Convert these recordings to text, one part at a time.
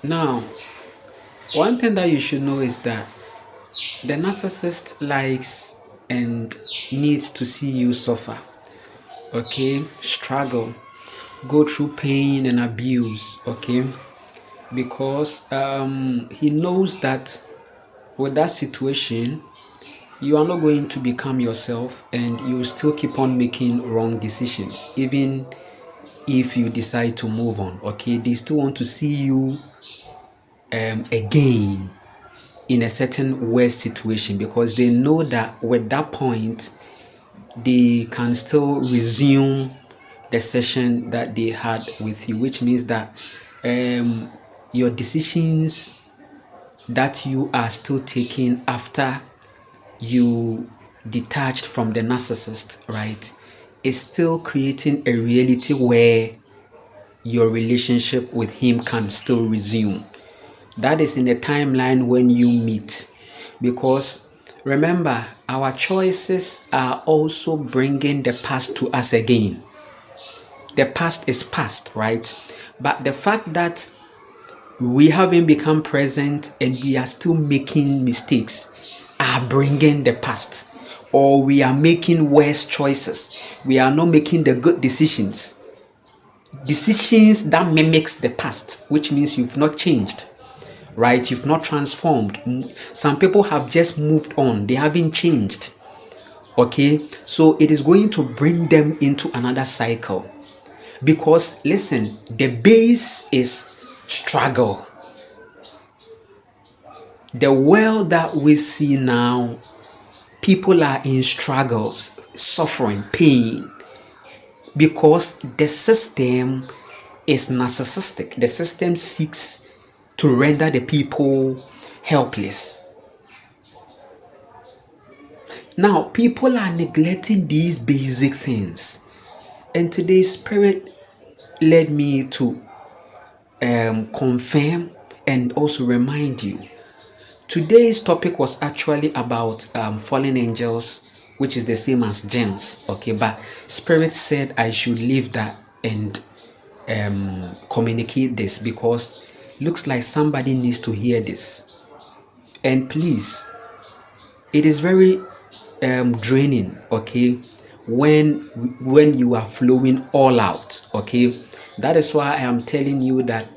Now, one thing that you should know is that the narcissist likes and needs to see you suffer, okay, struggle, go through pain and abuse, okay, because he knows that with that situation you are not going to become yourself and you will still keep on making wrong decisions even if you decide to move on. Okay, they still want to see you again in a certain worst situation because they know that with that point they can still resume the session that they had with you, which means that your decisions that you are still taking after you detached from the narcissist, right, is still creating a reality where your relationship with him can still resume. That is in the timeline when you meet. Because remember, our choices are also bringing the past to us again. The past is past, right? But the fact that we haven't become present and we are still making mistakes are bringing the past, or we are making worse choices. We are not making the good decisions that mimics the past, which means you've not changed, right? You've not transformed. Some people have just moved on, they haven't changed. Okay, so it is going to bring them into another cycle because listen, the base is struggle. The world that we see now, people are in struggles, suffering, pain, because the system is narcissistic. The system seeks to render the people helpless. Now, people are neglecting these basic things, and today's spirit led me to confirm and also remind you. Today's topic was actually about fallen angels, which is the same as jinns. Okay, but Spirit said I should leave that and communicate this because looks like somebody needs to hear this. And please, it is very draining. Okay, when you are flowing all out. Okay, that is why I am telling you that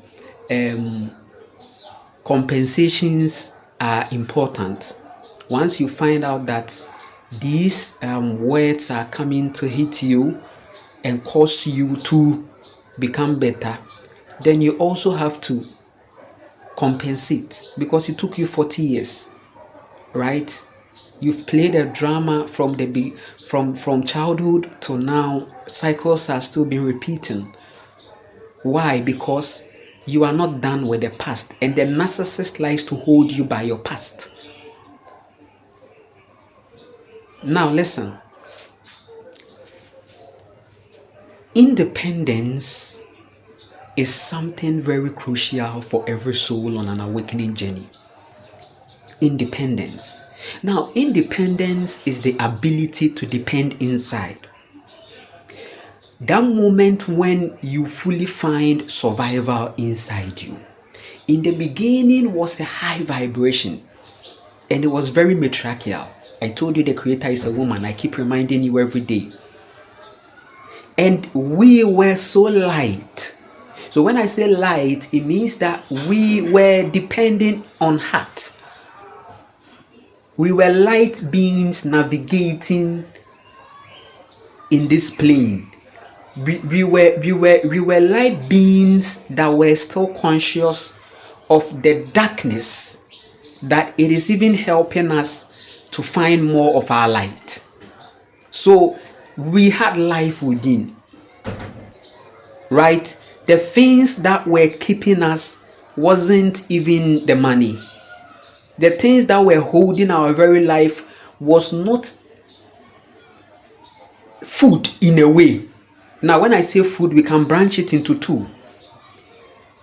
compensations are important. Once you find out that these words are coming to hit you and cause you to become better, then you also have to compensate because it took you 40 years, right? You've played a drama from from childhood to now. Cycles are still being repeating. Why? Because you are not done with the past, and the narcissist likes to hold you by your past. Now, listen, independence is something very crucial for every soul on an awakening journey. Independence. Now, independence is the ability to depend inside. That moment when you fully find survival inside you. In the beginning was a high vibration and it was very matriarchal. I told you the creator is a woman. I keep reminding you every day. And we were so light. So when I say light, it means that we were depending on heart. We were light beings navigating in this plane. We were light beings that were still conscious of the darkness, that it is even helping us to find more of our light. So we had life within, right? The things that were keeping us wasn't even the money. The things that were holding our very life was not food in a way. Now, when I say food, we can branch it into two.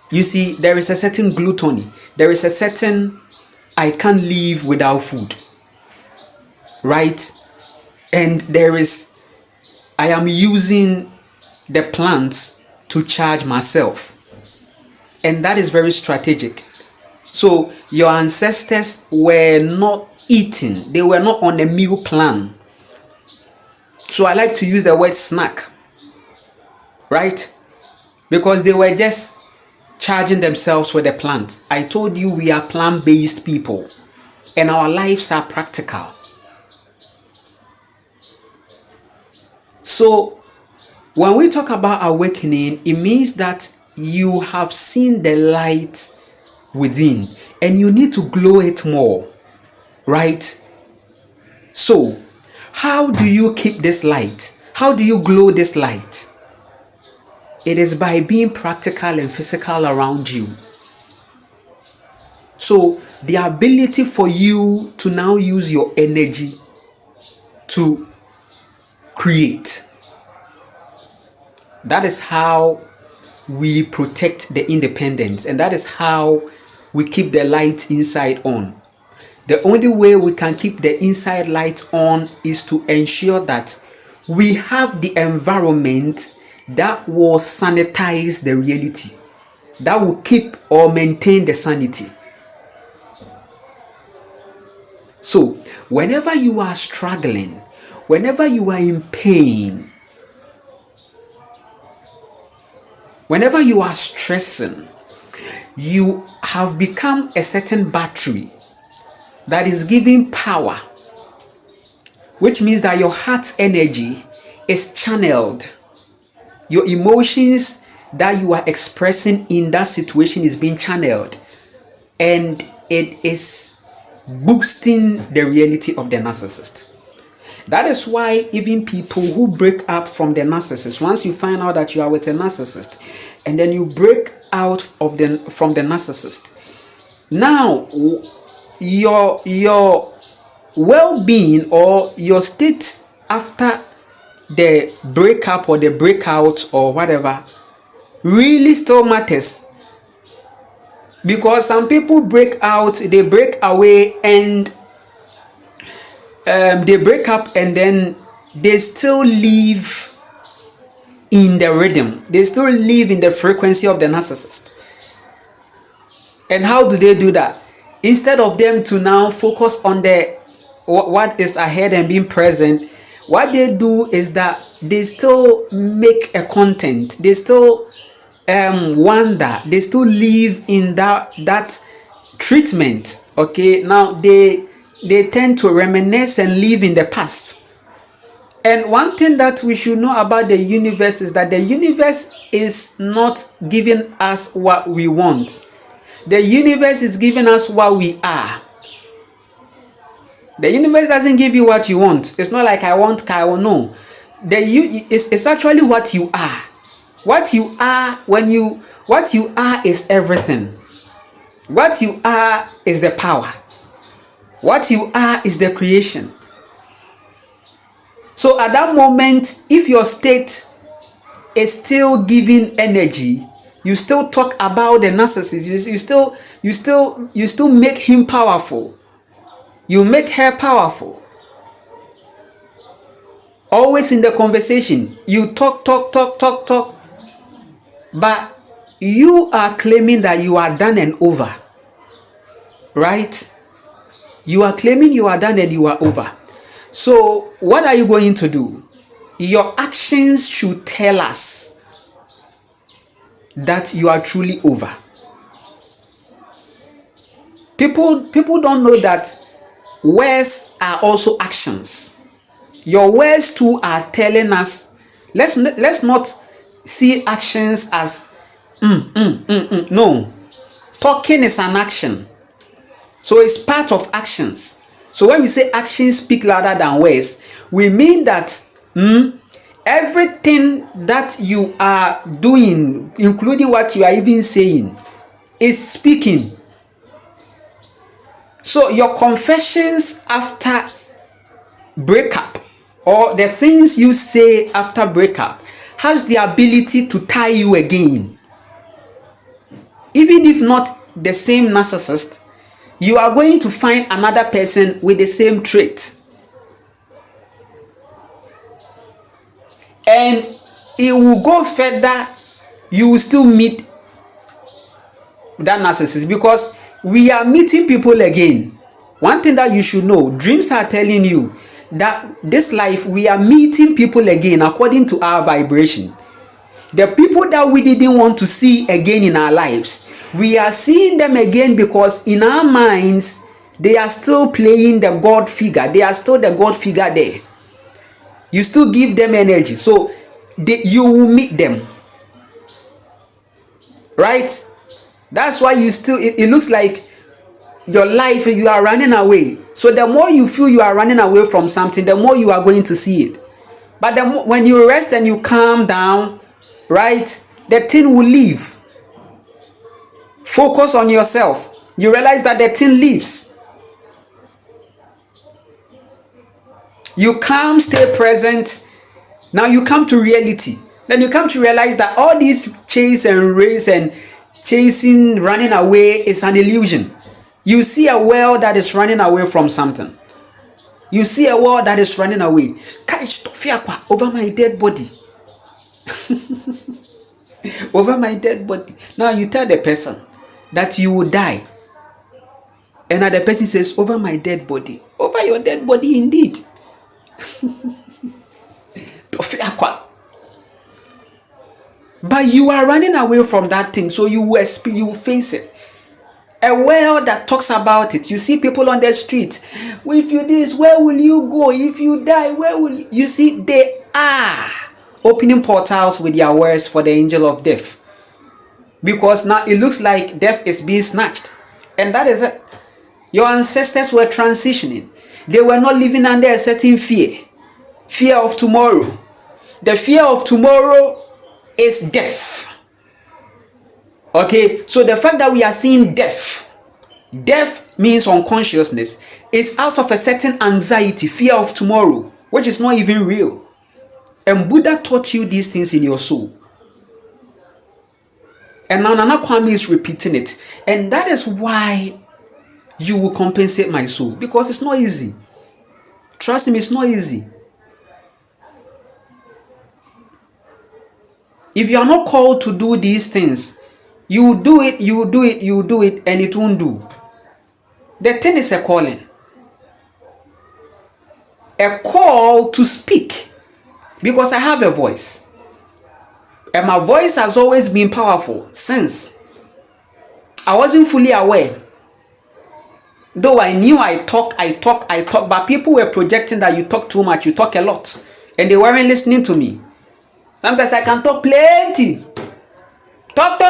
You see, there is a certain gluttony. There is a certain I can't live without food, right? And there is I am using the plants to charge myself. And that is very strategic. So your ancestors were not eating, they were not on a meal plan. So I like to use the word snack, right? Because they were just charging themselves with the plant. I told you we are plant-based people and our lives are practical. So when we talk about awakening, it means that you have seen the light within and you need to glow it more, right? So how do you keep this light? How do you glow this light? It is by being practical and physical around you. So the ability for you to now use your energy to create. That is how we protect the independence, and that is how we keep the light inside on. The only way we can keep the inside light on is to ensure that we have the environment that will sanitize the reality, that will keep or maintain the sanity. So whenever you are struggling, whenever you are in pain, whenever you are stressing, you have become a certain battery that is giving power, which means that your heart's energy is channeled. Your emotions that you are expressing in that situation is being channeled, and it is boosting the reality of the narcissist. That is why even people who break up from the narcissist, once you find out that you are with a narcissist and then you break out from the narcissist, now your well-being or your state after the breakup or the breakout or whatever really still matters. Because some people break out, they break away, and they break up and then they still live in the rhythm, they still live in the frequency of the narcissist. And how do they do that? Instead of them to now focus on the what is ahead and being present, what they do is that they still make a content, they still wonder, they still live in that treatment. Okay, now they tend to reminisce and live in the past. And one thing that we should know about the universe is that the universe is not giving us what we want. The universe is giving us what we are. The universe doesn't give you what you want. It's not like I want car, no. It's actually what you are. What you are what you are is everything. What you are is the power. What you are is the creation. So at that moment, if your state is still giving energy, you still talk about the narcissist, you still make him powerful. You make her powerful. Always in the conversation, you talk, but you are claiming that you are done and over, right? You are claiming you are done and you are over. So what are you going to do? Your actions should tell us that you are truly over. People don't know that words are also actions. Your words too are telling us. Let's not see actions as no. Talking is an action, so it's part of actions. So when we say actions speak louder than words, we mean that everything that you are doing, including what you are even saying, is speaking. So your confessions after breakup or the things you say after breakup has the ability to tie you again. Even if not the same narcissist, you are going to find another person with the same trait, and it will go further. You will still meet that narcissist, because we are meeting people again. One thing that you should know, dreams are telling you that this life we are meeting people again according to our vibration. The people that we didn't want to see again in our lives, we are seeing them again because in our minds they are still playing the God figure. They are still the God figure there. You still give them energy, so you will meet them, right? That's why you still, it looks like your life, you are running away. So the more you feel you are running away from something, the more you are going to see it. But when you rest and you calm down, right, the thing will leave. Focus on yourself. You realize that the thing leaves. You calm, stay present. Now you come to reality. Then you come to realize that all these chase and race and chasing, running away is an illusion. You see a world that is running away from something. You see a world that is running away. Over my dead body. Over my dead body. Now you tell the person that you will die. And the person says, over my dead body. Over your dead body indeed. But you are running away from that thing, so you will face it. A world that talks about it. You see people on the street. If you this, where will you go? If you die, where will you? You see, they are opening portals with their words for the angel of death. Because now it looks like death is being snatched. And that is it. Your ancestors were transitioning. They were not living under a certain fear. Fear of tomorrow. The fear of tomorrow is death. Okay, so the fact that we are seeing death means unconsciousness, is out of a certain anxiety, fear of tomorrow, which is not even real. And Buddha taught you these things in your soul. And now Nana Kwame is repeating it. And that is why you will compensate my soul, because it's not easy. Trust me, it's not easy. If you are not called to do these things, you will do it, and it won't do. The thing is a calling. A call to speak. Because I have a voice. And my voice has always been powerful since. I wasn't fully aware. Though I knew I talk, but people were projecting that you talk too much, you talk a lot. And they weren't listening to me. Sometimes I can talk plenty. Talk.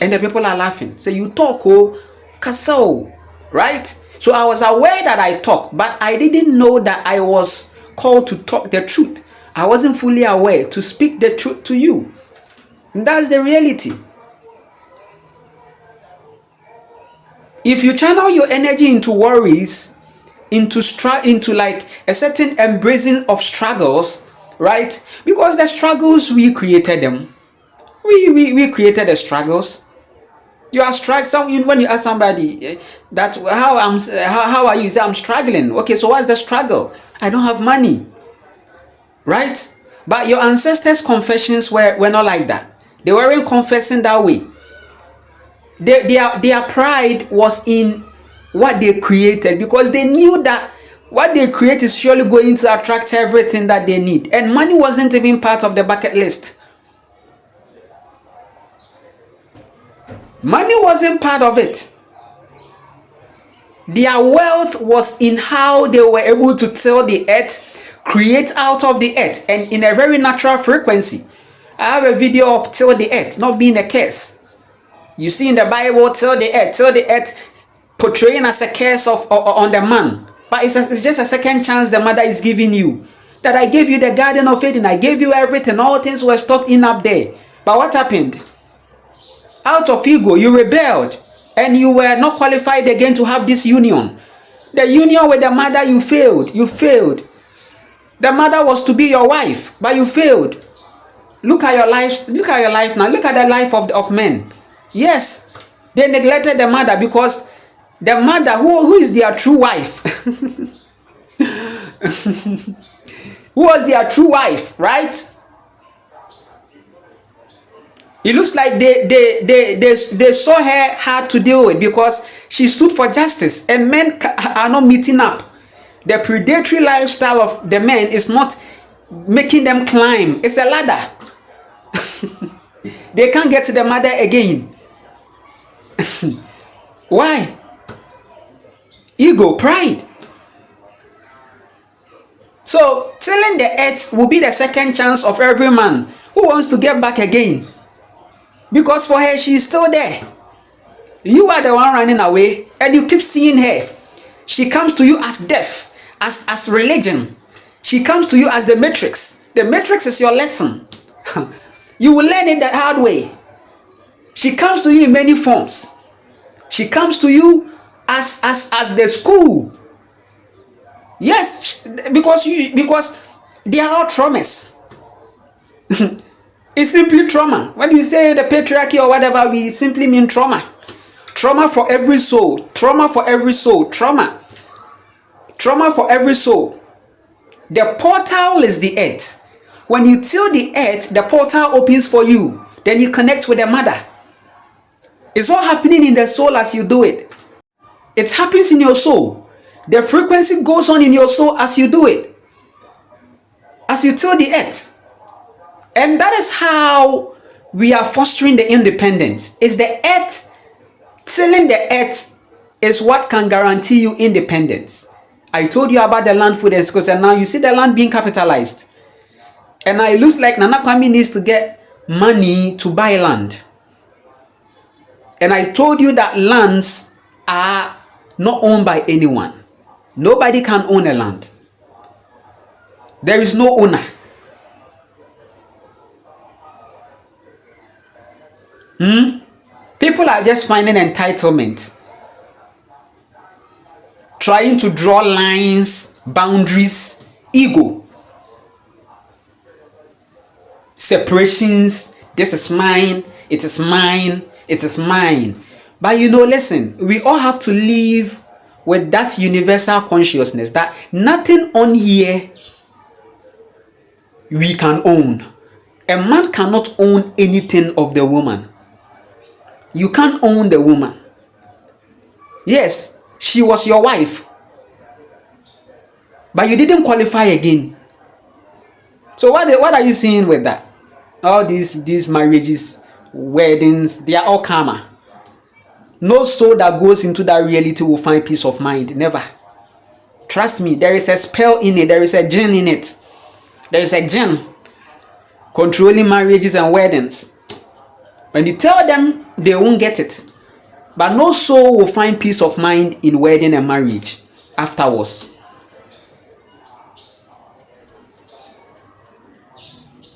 And the people are laughing. So you talk, oh, kaso, right? So I was aware that I talk, but I didn't know that I was called to talk the truth. I wasn't fully aware to speak the truth to you. And that's the reality. If you channel your energy into worries, into like a certain embracing of struggles, right? Because the struggles, we created them. We created the struggles. You are struggling. When you ask somebody that how are you? You say, I'm struggling. Okay, so what's the struggle? I don't have money. Right? But your ancestors' confessions were not like that. They weren't confessing that way. Their pride was in what they created, because they knew that what they create is surely going to attract everything that they need. And money wasn't even part of the bucket list. Money wasn't part of it. Their wealth was in how they were able to till the earth, create out of the earth, and in a very natural frequency. I have a video of till the earth not being a curse. You see in the Bible, till the earth portraying as a curse on the man. But it's just a second chance the mother is giving you. That I gave you the Garden of Eden, I gave you everything, all things were stocked in up there. But what happened? Out of ego, you rebelled, and you were not qualified again to have this union. The union with the mother, you failed. You failed. The mother was to be your wife, but you failed. Look at your life. Look at your life now. Look at the life of men. Yes, they neglected the mother, because the mother, who is their true wife, who was their true wife, right? It looks like they saw her hard to deal with because she stood for justice, and men are not meeting up. The predatory lifestyle of the men is not making them climb. It's a ladder. They can't get to the mother again. Why? Ego, pride. So tilling the earth will be the second chance of every man who wants to get back again. Because for her, she's still there. You are the one running away, and you keep seeing her. She comes to you as death, as religion. She comes to you as the matrix. The matrix is your lesson. You will learn it the hard way. She comes to you in many forms. She comes to you as the school. Yes, because they are all traumas. It's simply trauma. When you say the patriarchy or whatever, we simply mean trauma. Trauma for every soul. Trauma for every soul. Trauma. Trauma for every soul. The portal is the earth. When you till the earth, the portal opens for you. Then you connect with the mother. It's all happening in the soul as you do it. It happens in your soul. The frequency goes on in your soul as you do it. As you till the earth. And that is how we are fostering the independence. It's the earth. Tilling the earth is what can guarantee you independence. I told you about the land food escorts, and now you see the land being capitalized. And now it looks like Nana Kwame needs to get money to buy land. And I told you that lands are not owned by anyone. Nobody can own a land. There is no owner. People are just finding entitlement, trying to draw lines, boundaries, ego, separations. This is mine, it is mine, it is mine. But listen, we all have to live with that universal consciousness that nothing on here we can own. A man cannot own anything of the woman. You can't own the woman. Yes, she was your wife, but you didn't qualify again. So what are you seeing with that? All these marriages, weddings, they are all karma. No soul that goes into that reality will find peace of mind. Never. Trust me, there is a spell in it. There is a jinn in it. There is a jinn controlling marriages and weddings. When you tell them, they won't get it. But no soul will find peace of mind in wedding and marriage afterwards.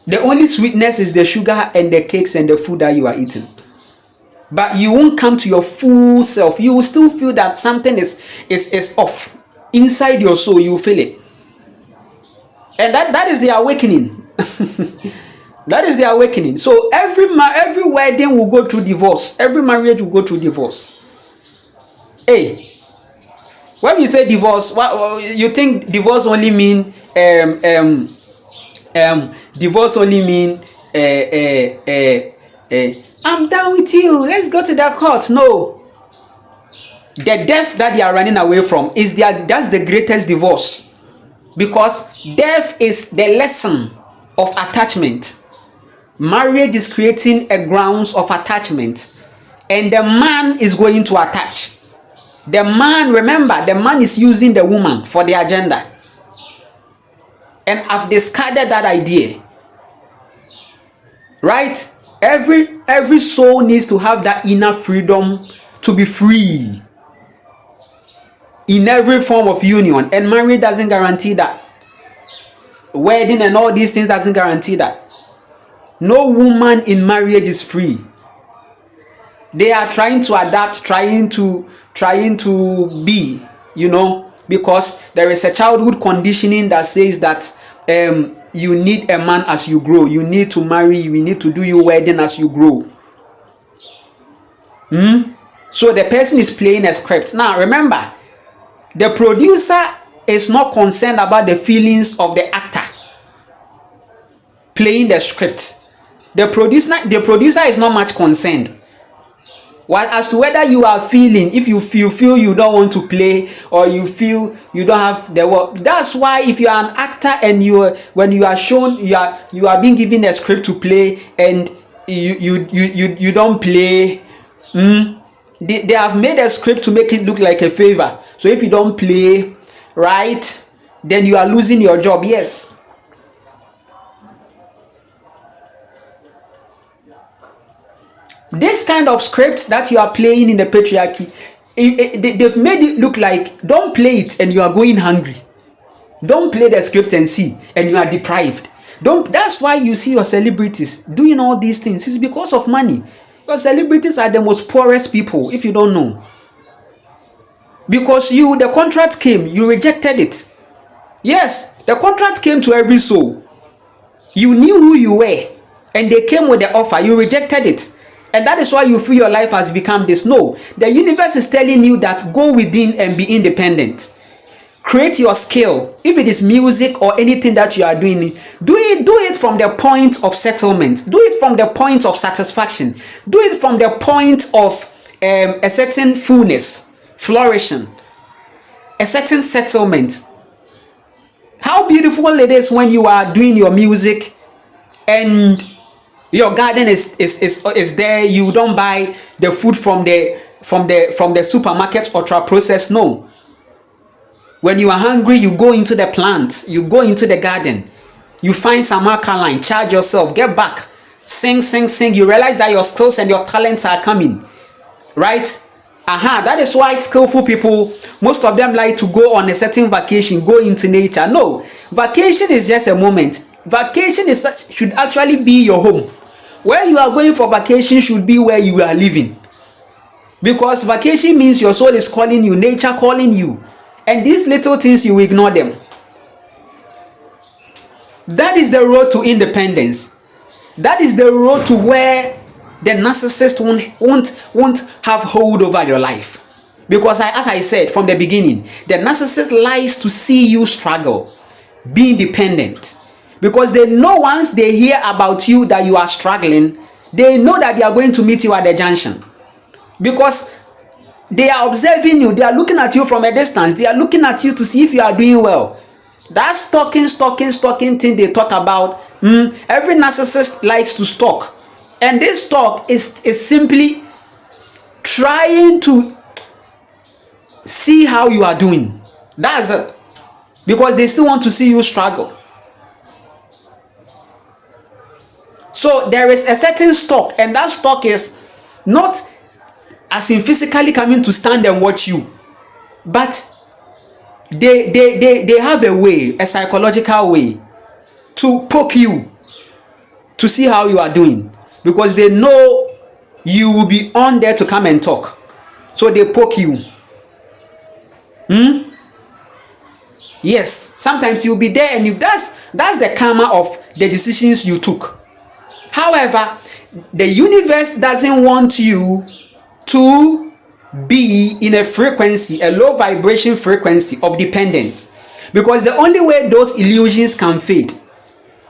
The only sweetness is the sugar and the cakes and the food that you are eating. But you won't come to your full self. You will still feel that something is off. Inside your soul, you will feel it. And that is the awakening. That is the awakening. So every wedding will go through divorce. Every marriage will go through divorce. Hey, when you say divorce, what you think divorce only mean? Divorce only mean I'm done with you. Let's go to the court. No. The death that they are running away from that's the greatest divorce, because death is the lesson of attachment. Marriage is creating a grounds of attachment, and the man is going to attach. The man, remember, the man is using the woman for the agenda, and I've discarded that idea. Right? Every soul needs to have that inner freedom to be free in every form of union, and marriage doesn't guarantee that. Wedding and all these things doesn't guarantee that. No woman in marriage is free. They are trying to adapt, trying to be, because there is a childhood conditioning that says that you need a man as you grow. You need to marry. We need to do your wedding as you grow. So the person is playing a script. Now remember, the producer is not concerned about the feelings of the actor playing the script. The producer is not much concerned. Well, as to whether you are feeling, if you feel you don't want to play, or you feel you don't have the work. That's why if you are an actor and when you are shown, you are being given a script to play, and you don't play, they have made a script to make it look like a favor. So if you don't play, right, then you are losing your job. Yes. This kind of script that you are playing in the patriarchy, they've made it look like, don't play it and you are going hungry. Don't play the script and see, and you are deprived. That's why you see your celebrities doing all these things. It's because of money. Because celebrities are the most poorest people, if you don't know. Because the contract came, you rejected it. Yes, the contract came to every soul. You knew who you were, and they came with the offer, you rejected it. And that is why you feel your life has become this. No, the universe is telling you that go within and be independent. Create your skill. If it is music or anything that you are doing, do it from the point of settlement. Do it from the point of satisfaction. Do it from the point of a certain fullness, flourishing, a certain settlement. How beautiful it is when you are doing your music and your garden is there. You don't buy the food from the supermarket, ultra processed. No. When you are hungry, you go into the plant, you go into the garden, you find some alkaline, charge yourself, get back, sing. You realize that your skills and your talents are coming, right? That is why skillful people, most of them like to go on a certain vacation, go into nature. No, vacation is just a moment. Vacation should actually be your home. Where you are going for vacation should be where you are living. Because vacation means your soul is calling you, nature calling you. And these little things, you ignore them. That is the road to independence. That is the road to where the narcissist won't have hold over your life. Because as I said from the beginning, the narcissist likes to see you struggle, be independent. Because they know once they hear about you that you are struggling, they know that they are going to meet you at the junction. Because they are observing you, they are looking at you from a distance, they are looking at you to see if you are doing well. That stalking thing they talk about, every narcissist likes to stalk. And this stalk is simply trying to see how you are doing. That's it. Because they still want to see you struggle. So there is a certain stalk, and that stalk is not as in physically coming to stand and watch you, but they have a way, a psychological way to poke you to see how you are doing, because they know you will be on there to come and talk. So they poke you. Yes, sometimes you'll be there, and that's the karma of the decisions you took. However, the universe doesn't want you to be in a frequency, a low vibration frequency of dependence, because the only way those illusions can fade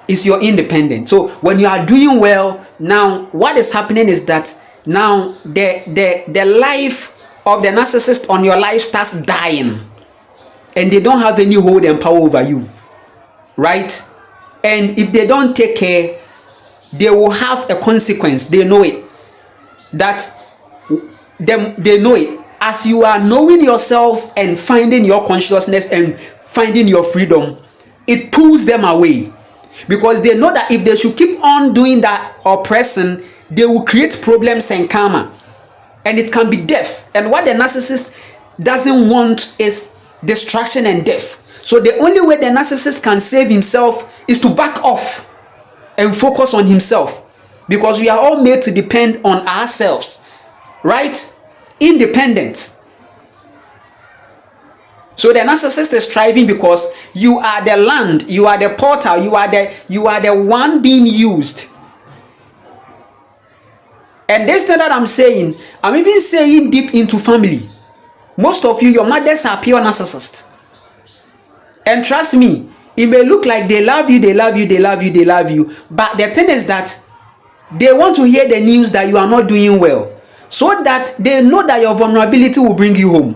is your independence. So when you are doing well, now what is happening is that now the life of the narcissist on your life starts dying, and they don't have any hold and power over you, right? And if they don't take care, they will have a consequence. They know it. They know it. As you are knowing yourself and finding your consciousness and finding your freedom, it pulls them away, because they know that if they should keep on doing that oppression, they will create problems and karma, and it can be death. And what the narcissist doesn't want is destruction and death. So the only way the narcissist can save himself is to back off and focus on himself, because we are all made to depend on ourselves, right? Independent. So the narcissist is striving because you are the land, you are the portal, you are the one being used. And this thing that I'm saying, I'm even saying deep into family. Most of you, your mothers are pure narcissists. And trust me, it may look like they love you, but the thing is that They want to hear the news that you are not doing well, so that they know that your vulnerability will bring you home.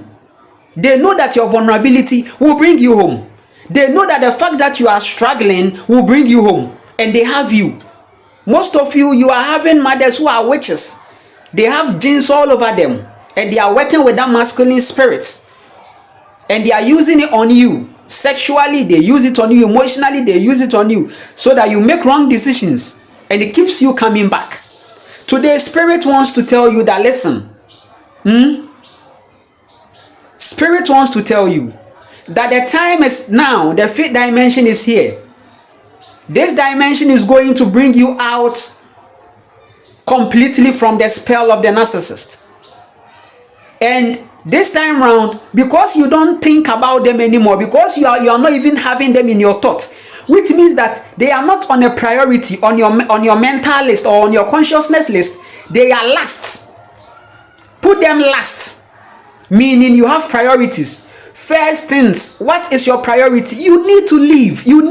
They know that your vulnerability will bring you home. They know that the fact that you are struggling will bring you home, and they have you. Most of you, you are having mothers who are witches. They have genes all over them, and they are working with that masculine spirit, and they are using it on you. Sexually, they use it on you. Emotionally, they use it on you, so that you make wrong decisions, and it keeps you coming back. Today, Spirit wants to tell you that, listen, Spirit wants to tell you that the time is now. The fifth dimension is here. This dimension is going to bring you out completely from the spell of the narcissist. And this time round, because you don't think about them anymore, because you are not even having them in your thoughts, which means that they are not on a priority on your mental list or on your consciousness list. They are last. Put them last, meaning you have priorities. First things, what is your priority? You need to live. You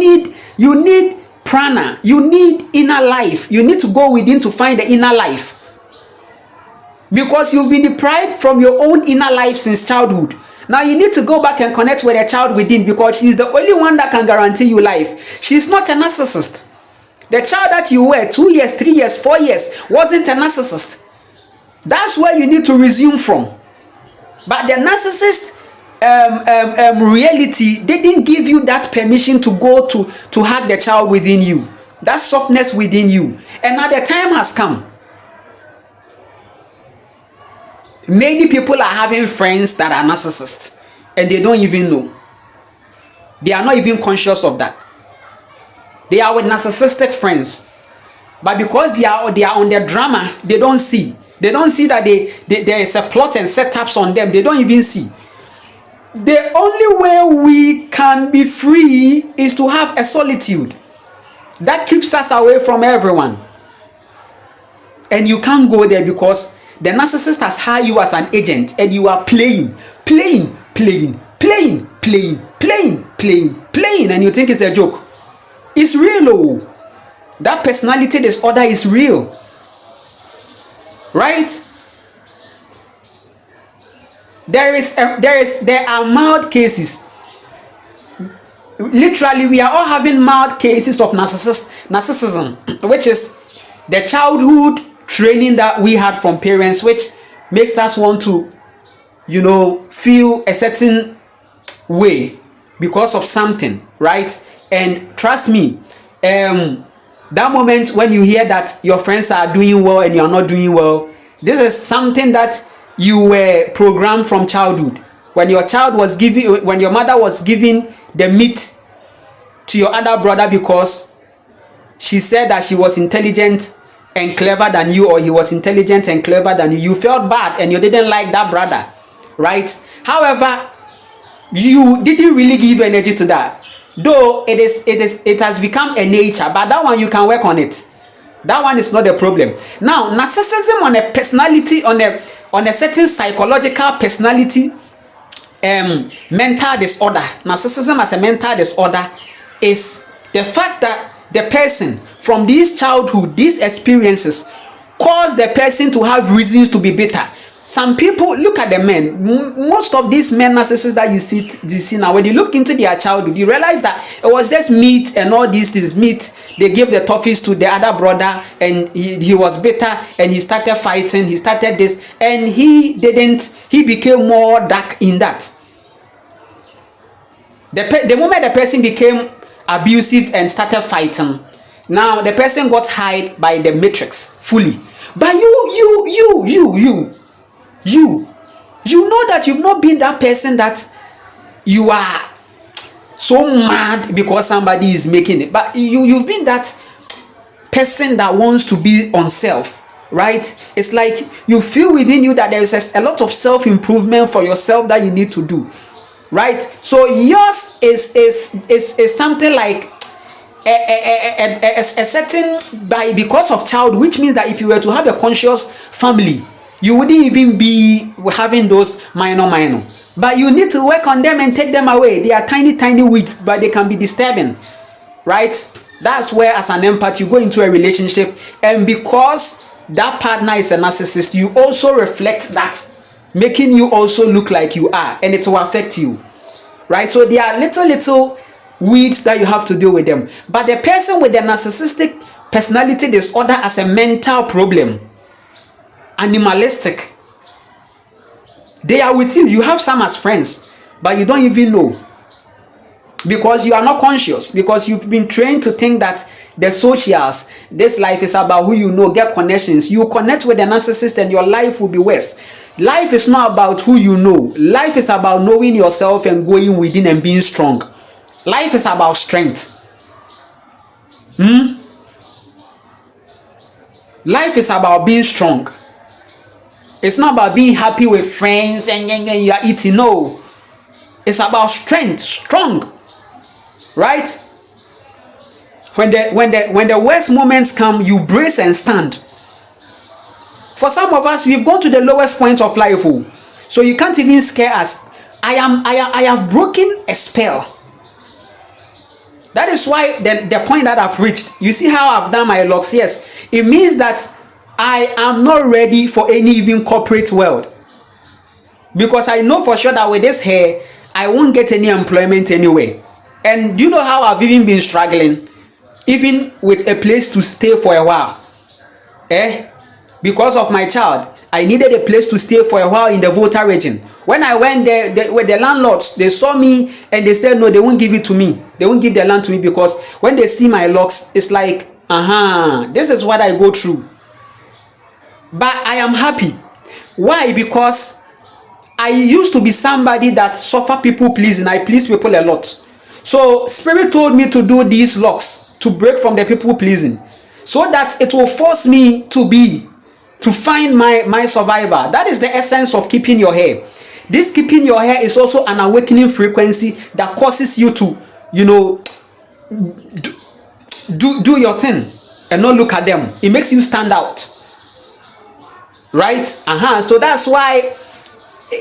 need prana. You need inner life. You need to go within to find the inner life, because you've been deprived from your own inner life since childhood. Now you need to go back and connect with a child within, because she's the only one that can guarantee you life. She's not a narcissist. The child that you were 2 years, 3 years, 4 years wasn't a narcissist. That's where you need to resume from. But the narcissist reality didn't give you that permission to go to hug the child within you, that softness within you. And now the time has come. Many people are having friends that are narcissists, and they don't even know. They are not even conscious of that. They are with narcissistic friends, but because they are on the drama, they don't see. They don't see that there is a plot and setups on them. They don't even see. The only way we can be free is to have a solitude that keeps us away from everyone. And you can't go there, because the narcissist has hired you as an agent, and you are playing, and you think it's a joke. It's real. Oh, that personality disorder is real, right? There are mild cases. Literally, we are all having mild cases of narcissism, which is the childhood training that we had from parents, which makes us want to, feel a certain way because of something, right? And trust me, that moment when you hear that your friends are doing well and you are not doing well, this is something that you were programmed from childhood. When your mother was giving the meat to your other brother because she said that she was intelligent and clever than you, or he was intelligent and clever than you, you felt bad and you didn't like that brother, right? However, you didn't really give energy to that, though it has become a nature. But that one, you can work on it. That one is not the problem. Now, narcissism on a personality, on a certain psychological personality mental disorder, narcissism as a mental disorder, is the fact that the person from this childhood, these experiences, cause the person to have reasons to be bitter. Some people, look at the men, most of these men narcissists that you see now, when you look into their childhood, you realize that it was just meat and all this meat. They gave the toffees to the other brother, and he was bitter, and he started fighting, he started this, and he became more dark in that. The moment the person became abusive and started fighting, now the person got hired by the matrix fully. But you know that you've not been that person that you are so mad because somebody is making it, but you've been that person that wants to be on self, right? It's like you feel within you that there is a lot of self-improvement for yourself that you need to do, right? So yours is something like a certain because of child, which means that if you were to have a conscious family, you wouldn't even be having those minor. But you need to work on them and take them away. They are tiny weeds, but they can be disturbing, right? That's where, as an empath, you go into a relationship, and because that partner is a narcissist, you also reflect that, making you also look like you are, and it will affect you, right? So there are little weeds that you have to deal with them. But the person with the narcissistic personality disorder as a mental problem, animalistic, they are with you. You have some as friends, but you don't even know, because you are not conscious, because you've been trained to think that the socials, this life is about who you know, get connections. You connect with a narcissist and your life will be worse. Life is not about who you know. Life is about knowing yourself and going within and being strong. Life is about strength. Life is about being strong. It's not about being happy with friends and you are eating. No, it's about strength, strong, right? When the worst moments come, you brace and stand. For some of us, we've gone to the lowest point of life, so you can't even scare us. I have broken a spell. That is why the point that I've reached. You see how I've done my locks? Yes, it means that I am not ready for any even corporate world, because I know for sure that with this hair, I won't get any employment anywhere. And do you know how I've even been struggling, even with a place to stay for a while? Because of my child, I needed a place to stay for a while in the Volta region. When I went there, with the landlords, they saw me and they said, no, they won't give it to me. They won't give the land to me, because when they see my locks, it's like, this is what I go through. But I am happy. Why? Because I used to be somebody that suffer people pleasing. I please people a lot. So Spirit told me to do these locks to break from the people pleasing, so that it will force me to find my survivor. That is the essence of keeping your hair. This keeping your hair is also an awakening frequency that causes you to, do your thing and not look at them. It makes you stand out, right? So that's why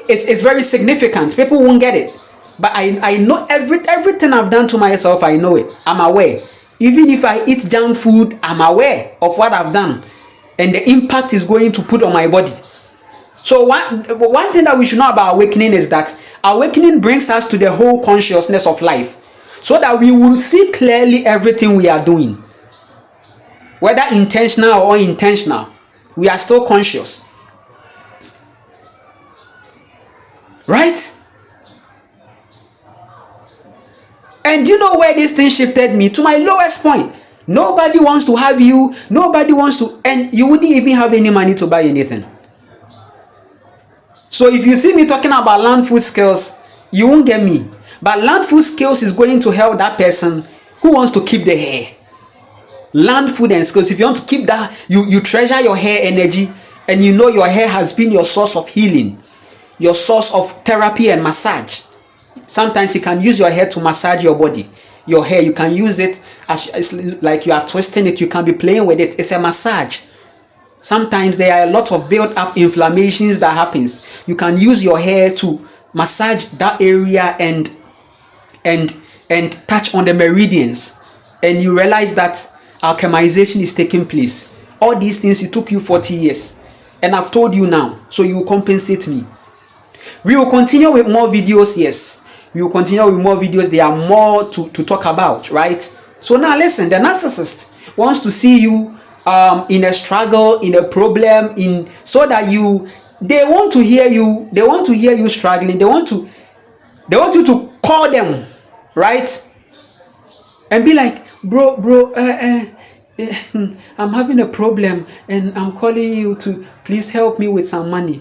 it's very significant. People won't get it, but I know everything I've done to myself. I know it. I'm aware. Even if I eat junk food, I'm aware of what I've done and the impact is going to put on my body. So one thing that we should know about awakening is that awakening brings us to the whole consciousness of life, so that we will see clearly everything we are doing, whether intentional or unintentional. We are still conscious, right? And you know where this thing shifted me? To my lowest point. Nobody wants to have you. Nobody wants to, and you wouldn't even have any money to buy anything. So if you see me talking about land food skills, you won't get me. But land food skills is going to help that person who wants to keep the hair. Land food and skills. If you want to keep that, you treasure your hair energy, and you know your hair has been your source of healing, your source of therapy and massage. Sometimes you can use your hair to massage your body. Your hair, you can use it as it's like you are twisting it. You can be playing with it. It's a massage. Sometimes there are a lot of built up inflammations that happens. You can use your hair to massage that area and touch on the meridians, and you realize that alchemization is taking place. All these things, it took you 40 years, and I've told you now, so you will compensate me. We will continue with more videos. Yes, we will continue with more videos. There are more to talk about, right? So now listen, the narcissist wants to see you in a struggle, in a problem, so that they want to hear you struggling. They want you to call them, right? And be like, bro, I'm having a problem and I'm calling you to please help me with some money.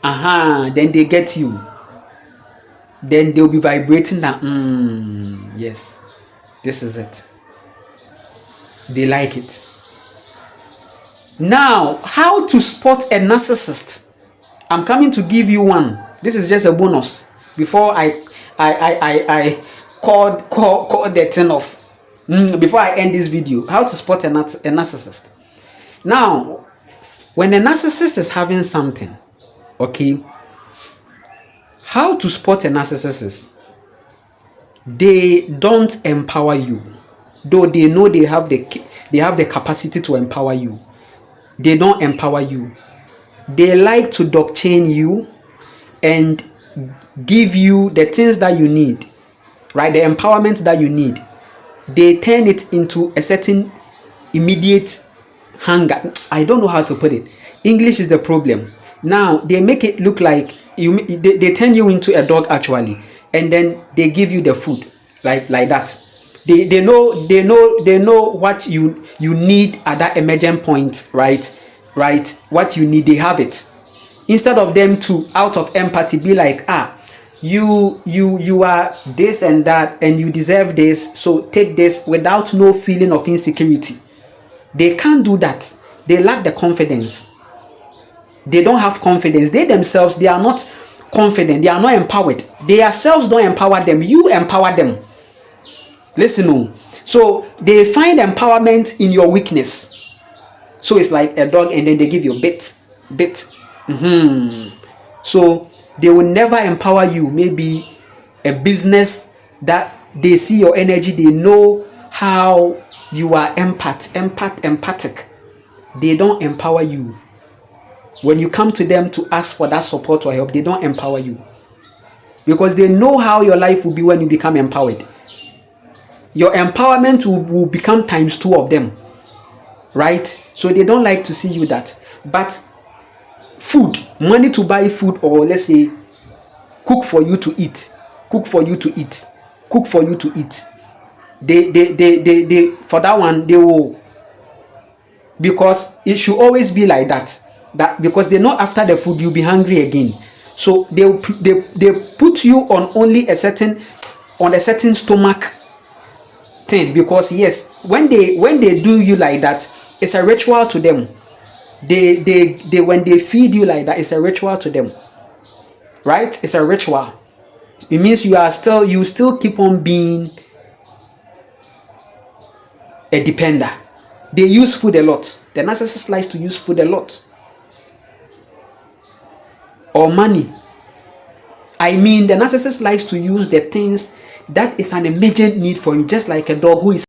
Then they get you. Then they'll be vibrating that, yes, this is it. They like it. Now, how to spot a narcissist? I'm coming to give you one. This is just a bonus before I call the thing off. Before I end this video, how to spot a narcissist. Now, when a narcissist is having something, okay, how to spot a narcissist is, they don't empower you. though they know they have the capacity to empower you, they don't empower you. They like to chain you and give you the things that you need, right? The empowerment that you need. They turn it into a certain immediate hunger. I don't know how to put it. English is the problem. Now they make it look like they turn you into a dog actually, and then they give you the food like that. They know what you need at that emergent point, right? What you need, they have it. Instead of them to, out of empathy, be like, you are this and that and you deserve this, so take this, without no feeling of insecurity. They can't do that. They lack the confidence. They don't have confidence. They themselves, they are not confident. They are not empowered. They themselves don't empower them. You empower them. Listen. So they find empowerment in your weakness. So it's like a dog, and then they give you a bit. So they will never empower you. Maybe a business that they see your energy, they know how you are empathic. They don't empower you. When you come to them to ask for that support or help, they don't empower you, because they know how your life will be when you become empowered. Your empowerment will become times 2 of them, right? So they don't like to see you that. But food, money to buy food, or let's say cook for you to eat, they for that one they will, because it should always be like that because they know after the food you'll be hungry again. So they put you on only a certain stomach thing, because yes, when they do you like that, it's a ritual to them. They when they feed you like that, it's a ritual to them, right? It's a ritual. It means you still keep on being a depender. They use food a lot. The narcissist likes to use food a lot, or money. I mean, the narcissist likes to use the things that is an immediate need for you, just like a dog who is